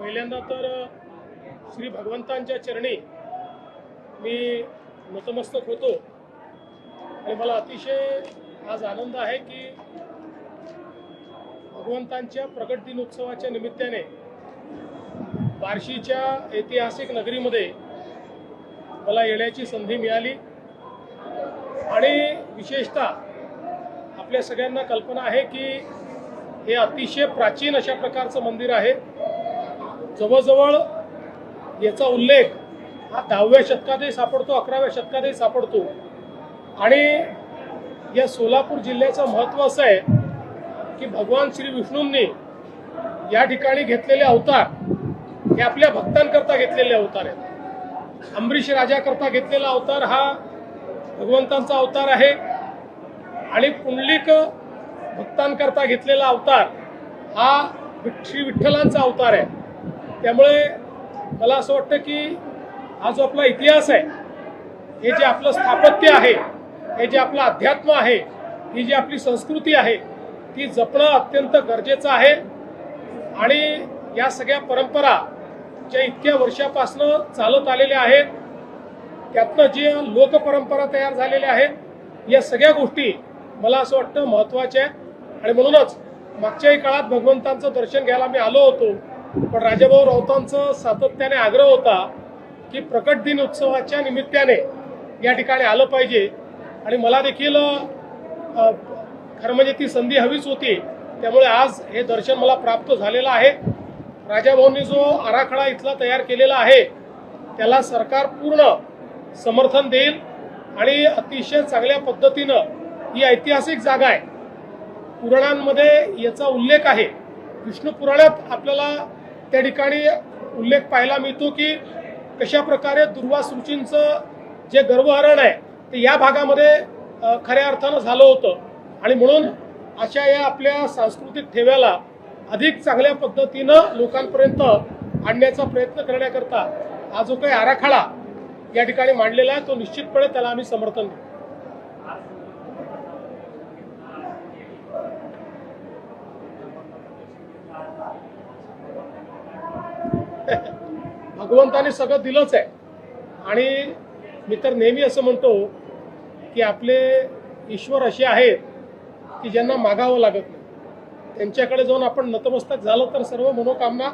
पहिल्यांदा तर श्री भगवंतांच्या चरणी मी नतमस्तक होतो आणि मला अतिशय आज आनंद आहे की भगवंतांच्या प्रकट दिनोत्सवाच्या निमित्ताने बार्शीच्या ऐतिहासिक नगरीमध्ये मला येण्याची संधी मिळाली आणि विशेषतः आपल्या सगळ्यांना कल्पना आहे की हे अतिशय प्राचीन अशा प्रकारचं मंदिर आहे। जवळजवळ याचा उल्लेख हा 10व्या शतकातही सापडतो, 11व्या शतकातही सापडतो आणि या सोलापूर जिल्ह्याचं महत्त्व असं आहे की भगवान श्री विष्णूंनी या ठिकाणी घेतलेले अवतार हे आपल्या भक्तांकरता घेतलेले अवतार आहेत। अंबरीश राजाकरता घेतलेला अवतार हा भगवंतांचा अवतार आहे आणि पुंडलिक भक्तांकरता घेतलेला अवतार हा श्री विठ्ठलांचा अवतार आहे। त्यामुळे मला असं वाटतं की हा जो आपला इतिहास आहे, हे जे आपलं स्थापत्य आहे, हे जे आपलं अध्यात्म आहे, ही जी आपली संस्कृती आहे ती जपणं अत्यंत गरजेचं आहे। आणि या सगळ्या परंपरा ज्या इतक्या वर्षापासून चालत आलेल्या आहेत, त्यातनं जे लोकपरंपरा तयार झालेल्या आहेत, या सगळ्या गोष्टी मला असं वाटतं महत्त्वाच्या आहे। आणि म्हणूनच मागच्याही काळात भगवंतांचं दर्शन घ्यायला मी आलो होतो, पण राजाभाऊ राऊतांचं सातत्याने आग्रह होता की प्रकट दिन उत्सवाच्या निमित्ताने या ठिकाणी आलं पाहिजे आणि मला देखील खरं म्हणजे ती संधी हवीच होती। त्यामुळे आज हे दर्शन मला प्राप्त झालेलं आहे। राजाभाऊंनी जो आराखडा इथला तयार केलेला आहे त्याला सरकार पूर्ण समर्थन देईल आणि अतिशय चांगल्या पद्धतीनं ही ऐतिहासिक जागा आहे। पुराणांमध्ये याचा उल्लेख आहे, विष्णू पुराणात आपल्याला त्या ठिकाणी उल्लेख पाहायला मिळतो की कशा प्रकारे दुर्वास ऋषींचं जे गर्भहरण आहे ते या भागामध्ये खऱ्या अर्थानं झालं होतं आणि म्हणून अशा या आपल्या सांस्कृतिक ठेव्याला अधिक चांगल्या पद्धतीनं लोकांपर्यंत आणण्याचा प्रयत्न करण्याकरता हा जो काही आराखडा या ठिकाणी मांडलेला आहे तो निश्चितपणे त्याला आम्ही समर्थन देऊ। भगवंताने सगळं दिलंच आहे आणि मी तर नेहमी असं म्हणतो की आपले ईश्वर असे आहेत की ज्यांना मागावं लागत नाही, त्यांच्याकडे जाऊन आपण नतमस्तक झालं तर सर्व मनोकामना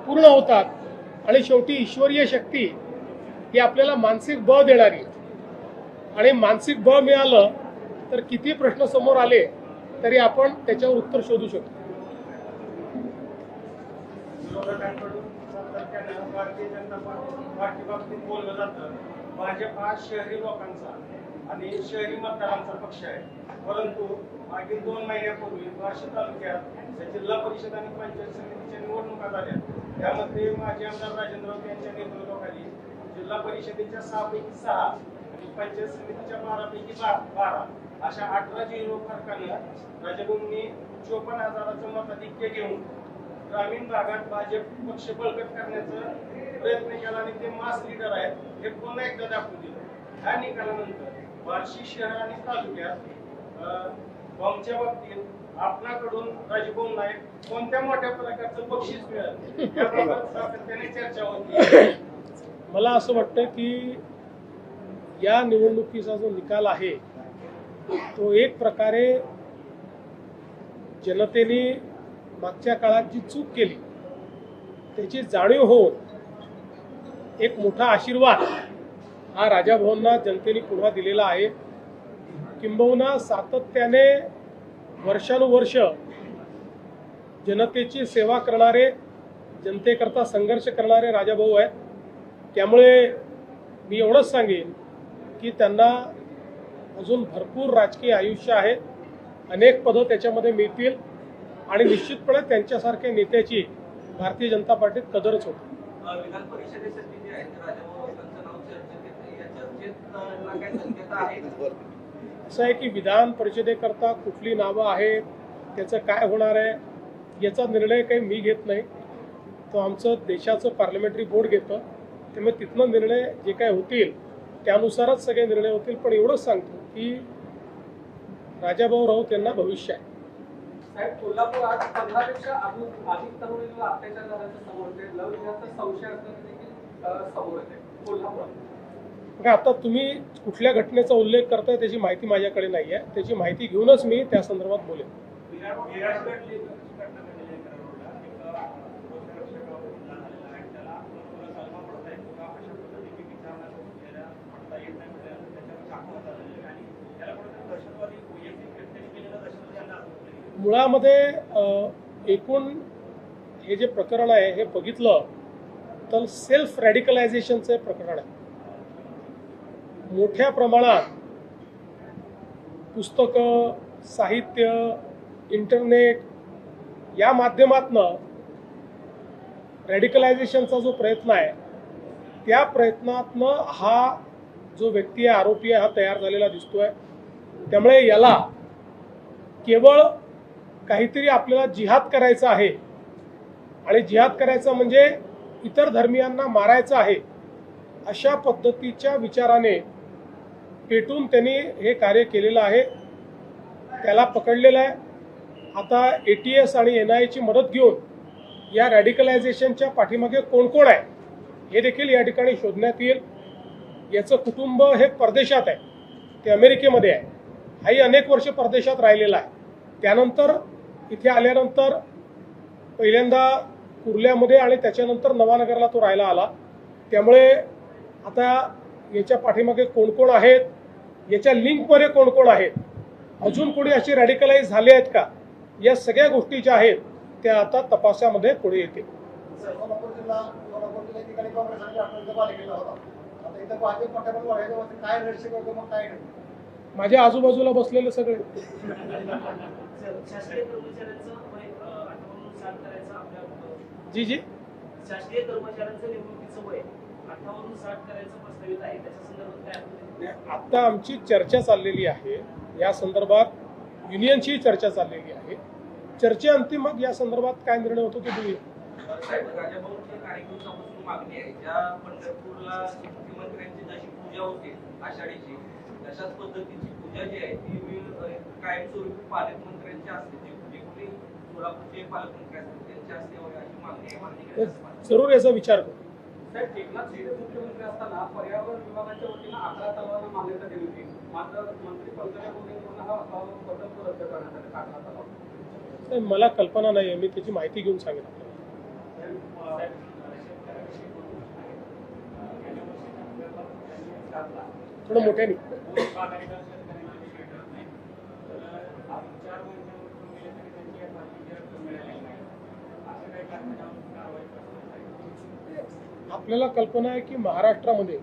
पूर्ण होतात आणि शेवटी ईश्वरीय शक्ती ही आपल्याला मानसिक बळ देणारी आणि मानसिक बळ मिळालं तर किती प्रश्न समोर आले तरी आपण त्याच्यावर उत्तर शोधू शकतो। भारतीय जनता पार्टी बाबतीत बोललं जातं भाजप हा शहरी लोकांचा आणि शहरी मतदारांचा पक्ष आहे, परंतु मागील 2 महिन्यापूर्वी बार्शी तालुक्यात जिल्हा परिषद आणि पंचायत समितीच्या निवडणुका झाल्या। त्यामध्ये माजी आमदार राजेंद्र राऊत यांच्या नेतृत्वाखाली जिल्हा परिषदेच्या 6 पैकी 6 आणि पंचायत समितीच्या 12 पैकी 12 अशा 18 झिरो फरकाने राजाभाऊंनी 54,000चं मताधिक्य घेऊन ग्रामीण भागात भाजप पक्ष बळकट करण्याचा प्रयत्न केला आणि ते मास लीडर आहेत हे पुन्हा एकदा दाखवून दिलं। ह्या निकालानंतर बार्शी शहर आणि तालुक्यात बॉम्बच्या बाबतीत आपणाकडून राजभाऊ नाईक कोणत्या मोठ्या प्रकारचं बक्षीस मिळेल याबाबत सातत्याने चर्चा होती। मला असं वाटतं की या निवडणुकीचा जो निकाल आहे तो एक प्रकारे जनतेने मागच्या काळात जी चूक केली त्याची जाणीव होऊन एक मोठा आशीर्वाद हा राजाभाऊंना जनतेने पुन्हा दिलेला आहे। किंबहुना सातत्याने वर्षानुवर्ष जनतेची सेवा करणारे, जनतेकरता संघर्ष करणारे राजाभाऊ आहेत। त्यामुळे मी एवढंच सांगेन की त्यांना अजून भरपूर राजकीय आयुष्य आहे, अनेक पदं त्याच्यामध्ये मिळतील आणि निश्चितपणे त्यांच्यासारख्या नेत्याची भारतीय जनता पार्टीत कदरच होती। विधान परिषदेसाठी जे आहे राजाभाऊ यांचं नाव चर्चेत या चर्चेत काय शक्यता आहे? असं आहे की विधान परिषदेकरता कुठली नावं आहेत, त्याचं काय होणार आहे याचा निर्णय काही मी घेत नाही, तो आमचं देशाचं पार्लमेंटरी बोर्ड घेतं। त्यामुळे तिथनं निर्णय जे काय होतील त्यानुसारच सगळे निर्णय होतील। पण एवढंच सांगतो की राजाभाऊ राऊत यांना भविष्य आहे। साहेब, कोल्हापुरात 15पेक्षा अधिक तरुणींना अत्याचार झाल्याचं समोर येते. लव जिहादचा संशय असल्याचं देखील समोर येते कोल्हापुरात. बघा, आता तुम्ही कुठल्या घटनेचा उल्लेख करताय त्याची माहिती माझ्याकडे नाही आहे. त्याची माहिती घेऊनच मी त्या संदर्भात बोलेन. मुळामध्ये एकूण हे जे प्रकरण आहे हे बघितलं तर सेल्फ रॅडिकलायझेशनचं हे प्रकरण आहे. मोठ्या प्रमाणात पुस्तकं, साहित्य, इंटरनेट या माध्यमातनं रॅडिकलायझेशनचा जो प्रयत्न आहे त्या प्रयत्नातनं हा जो व्यक्ती आहे, आरोपी आहे, हा तयार झालेला दिसतोय. त्यामुळे याला केवळ काहीतरी आपल्याला जिहाद करायचा आहे आणि जिहाद करायचा म्हणजे इतर धर्मियांना मारायचं आहे अशा पद्धतीच्या विचाराने पेटून त्यांनी हे कार्य केलेलं आहे. त्याला पकडलेलं आहे. आता ATS आणि NIAची मदत घेऊन या रॅडिकलायझेशनच्या पाठीमागे कोण कोण आहे हे देखील या ठिकाणी शोधण्यात येईल. याचं कुटुंब हे परदेशात आहे, ते अमेरिकेमध्ये आहे. हाही अनेक वर्ष परदेशात राहिलेला आहे. त्यानंतर इथे आल्यानंतर पहिल्यांदा कुर्ल्यामध्ये आणि त्याच्यानंतर नवानगरला तो राहायला आला. त्यामुळे आता याच्या पाठीमागे कोण कोण आहेत, याच्या लिंकमध्ये कोण कोण आहेत, अजून कोणी असे रॅडिकलाइज झाले आहेत का, या सगळ्या गोष्टी ज्या आहेत त्या आता तपासामध्ये पुढे येतील. सोलापूर जिल्हा ठिकाणी काँग्रेससाठी आपण दबाव केला होता. आता इथं भाजप पक्षाकडून वाढायचं होतं, काय लक्ष्य करतो मग काय नाही. माझ्या आजूबाजूला बसलेले सगळे शासकीय कर्मचाऱ्यांचं वय 58 करायचं आपल्या जी जी शासकीय कर्मचाऱ्यांचं निवृत्तीचं वय 58 करायचं प्रस्तावित आहे. त्याच्या संदर्भात काय आपण आता आमची चर्चा चाललेली आहे. या संदर्भात युनियनची चर्चा चाललेली आहे. चर्चेअंती मग या संदर्भात काय निर्णय होतो ते बघूया. साहेब, राजाभाऊंच्या कार्यक्रमापासून मागणी आहे ज्या पंढरपूरला मुख्यमंत्र्यांची जशी पूजा होते आषाढीची, तशाच पद्धतीची पूजा जी आहे ती कायमस्वरूपी पालकमंत्र्यांची असते. जे कोणी सोलापूरचे पालकमंत्री असतील त्यांची असते अशी मागणी आहे. मागणी करायची जरूर याचा विचार करू. साहेब, एकनाथ शिंदे मुख्यमंत्री असताना पर्यावरण विभागाच्या वतीनं 11 तलावांना मान्यता दिली होती. मात्र मंत्री पंकजा मुंडेंकडून हा प्रकल्प रद्द करण्यात आला. 11 तलाव. मला कल्पना नाही आहे, मी त्याची माहिती घेऊन सांगेन आपल्याला. थोडं मोठ्याने. आपल्याला कल्पना आहे की महाराष्ट्रामध्ये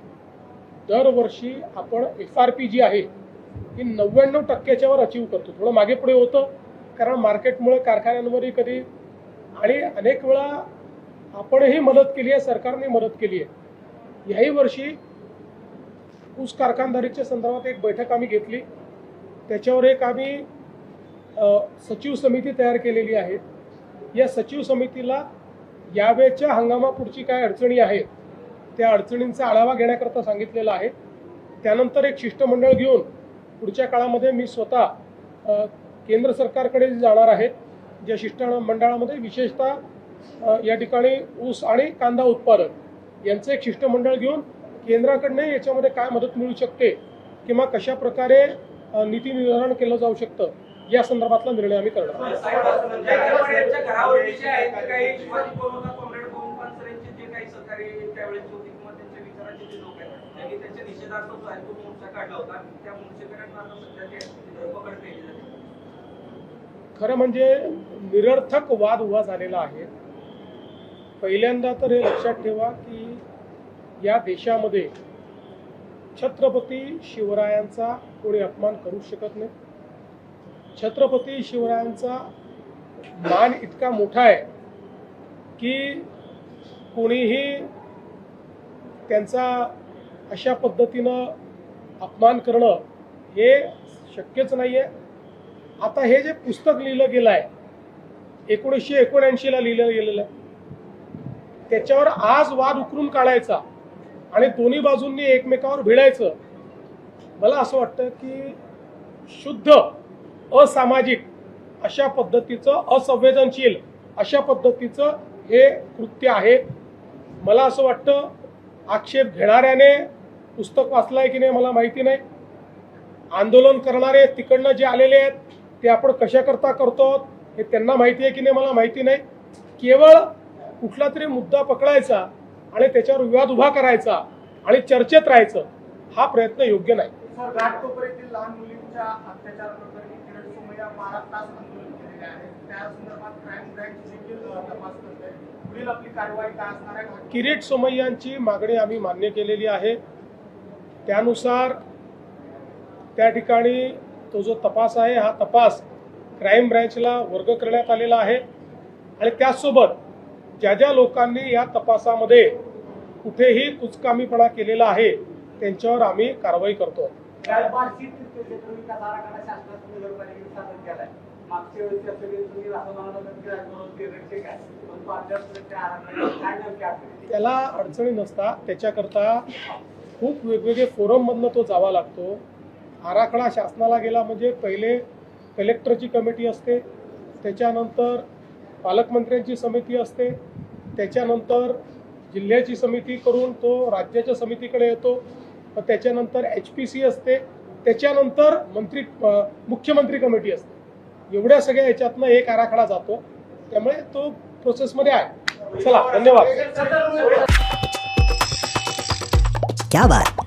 दरवर्षी आपण FRP जी आहे ही 99% वर अचीव करतो. थोडं मागे पुढे होतं कारण मार्केटमुळे कारखान्यांवरही कधी आणि अनेक वेळा आपणही मदत केली आहे, सरकारने मदत केली आहे. याही वर्षी ऊस कारखानदारीच्या संदर्भात एक बैठक आम्ही घेतली. त्याच्यावर एक आम्ही सचिव समिती तयार केलेली आहे. या सचिव समितीला यावेळच्या हंगामापुढची काय अडचणी आहेत त्या अडचणींचा आढावा घेण्याकरता सांगितलेला आहे. त्यानंतर एक शिष्टमंडळ घेऊन पुढच्या काळामध्ये मी स्वतः केंद्र सरकारकडे जाणार आहे. ज्या शिष्टमंडळामध्ये विशेषतः या ठिकाणी ऊस आणि कांदा उत्पादक यांचं एक शिष्टमंडळ घेऊन केंद्राकडनं याच्यामध्ये काय मदत मिळू शकते किंवा कशा प्रकारे नीती निर्धारण केलं जाऊ शकतं या संदर्भातला निर्णय आम्ही करणार आहोत. घरावर जे आहे ते काही शिवाजी कॉम्रेड गोविंद पानसरेंचे जे काही सहकारी त्यावेळेस होते किंवा त्यांच्या विचाराचे जे लोक आहेत त्यांनी त्यांच्या निषेधार्थ जो आहे तो मोर्चा काढला होता. त्या मोर्चेकऱ्यांना आता सध्या ते पकड केली जाते. खरं म्हणजे निरर्थक वाद उभा झालेला आहे. पहिल्यांदा तर हे लक्षात ठेवा की या देशामध्ये छत्रपती शिवरायांचा कोणी अपमान करू शकत नाही. छत्रपती शिवरायांचा मान इतका मोठा आहे की कोणीही त्यांचा अशा पद्धतीनं अपमान करणं हे शक्यच नाही आहे. आता हे जे पुस्तक लिहिलं गेलं आहे 1979ला लिहिलं गेलेलं आहे त्याच्यावर आज वाद उकरून काढायचा आणि दोन्ही बाजूंनी एकमेकावर भिडायचं, मला असं वाटतं की शुद्ध असामाजिक अशा पद्धतीचं असंवेदनशील अशा पद्धतीचं हे कृत्य आहे. मला असं वाटतं आक्षेप घेणाऱ्याने पुस्तक वाचलं आहे की नाही मला माहिती नाही. आंदोलन करणारे तिकडनं जे आलेले आहेत ते आपण कशाकरता करतो हे त्यांना माहिती आहे की नाही मला माहिती नाही. केवळ कुठला तरी मुद्दा पकडायचा आणि त्याच्यावर विवाद उभा करायचा आणि चर्चेत राहायचं हा प्रयत्न योग्य नाही. सर, घाटकोपऱ्यातील लहान मुलींच्या अत्याचार प्रकरणी किरण सोमय्या 12 तास आंदोलन केलेले आहे. त्या संदर्भात क्राईम ब्रँच देखील तपास करते. पुढील आपली कारवाई काय असणार आहे? किरीट सोमय्यांची मागणी आम्ही मान्य केलेली आहे. त्यानुसार त्या ठिकाणी तो जो तपास आहे हा तपास क्राईम ब्रँचला वर्ग करण्यात आलेला आहे आणि त्याचसोबत ज्या ज्या लोकांनी या तपासामध्ये कुठेही कुचकामीपणा केलेला आहे त्यांच्यावर आम्ही कारवाई करतो. बार्शी क्षेत्र विकास आराखडा शासनाने नगरपालिकेने सादर केलाय. मागच्या वेळेस तुम्ही काय पण पाठ्यपुस्तकाच्या आराखड्यात काय नेमके अडचणी? त्याला अडचणी नसतात. त्याच्याकरता खूप वेगवेगळे फोरममधनं तो जावा लागतो. आराखडा शासनाला गेला म्हणजे पहिले कलेक्टरची कमिटी असते, त्याच्यानंतर पालकमंत्र्यांची समिती असते, त्याच्यानंतर जिल्ह्याची समिती करून तो राज्याच्या समितीकडे येतो, त्याच्यानंतर HPC असते, त्याच्यानंतर मुख्यमंत्री कमिटी असते. एवढ्या सगळ्या याच्यातनं एक आराखडा जातो. त्यामुळे तो प्रोसेसमध्ये आहे. चला, धन्यवाद. क्या बात